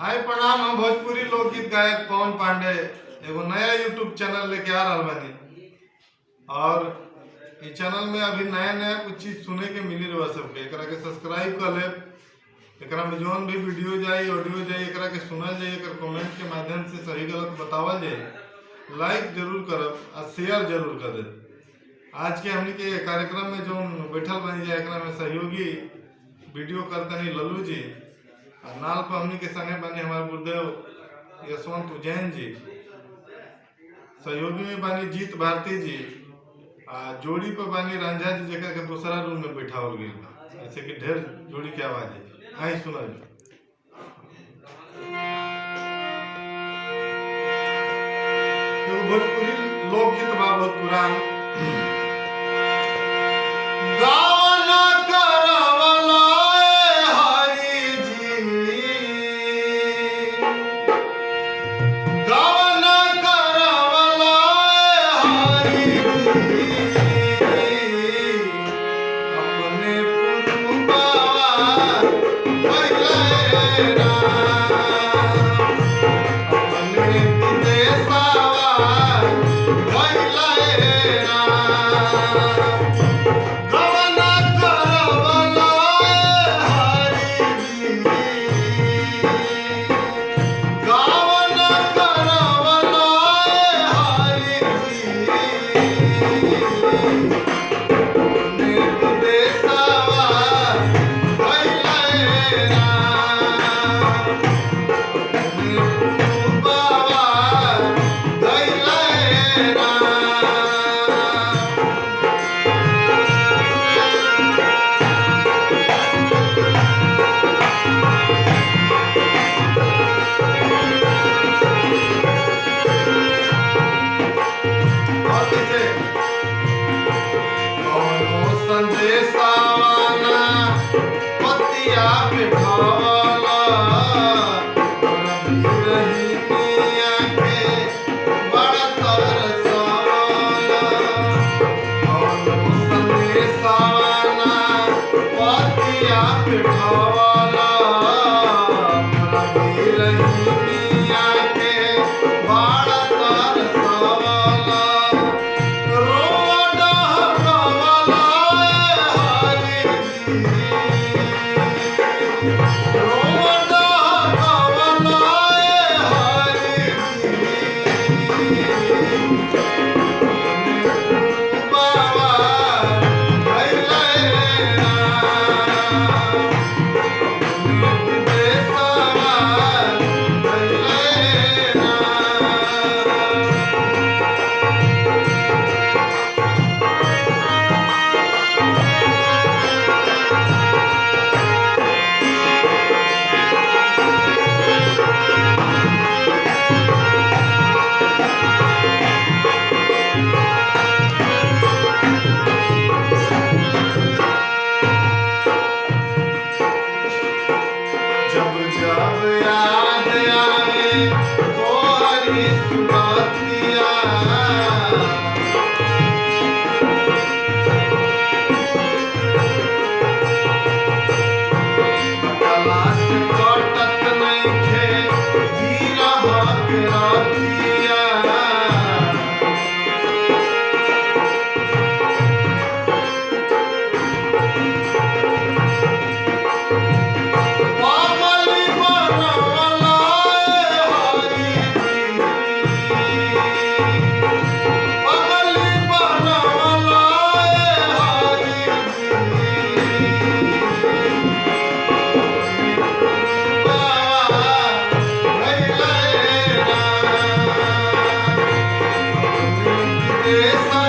हाय प्रणाम। हम भोजपुरी लोकगीत गायक पवन पांडे एगो नया यूट्यूब चैनल लेके आ रहा बानी और इस चैनल में अभी नया नया कुछ चीज सुने के मिली रहा सबके। एकरा के सब्सक्राइब कर ले। एकरा में जोन भी वीडियो जाए ऑडियो जाए एकरा के सुनल जाए, एकर कमेंट के माध्यम से सही गलत बतावल जाए। लाइक जरूर करब और शेयर जरूर कर दे। आज के हमनी के कार्यक्रम में जो बैठल बनी जाए एकरा में सहयोगी वीडियो करते हैं लल्लू जी और नाल पर हमनी के संगे बने हमारे गुरुदेव यशवंत उज्जैन जी, सहयोगी में बानी जीत भारती जी आ जोड़ी पर बानी रंजा जी जेकर के दूसरा रूम में बैठा हो गई बा। ऐसे कि ढेर जोड़ी के आवाज है। आई सुनल भोजपुरी लोकगीत बा बहुत पुरान। Yes.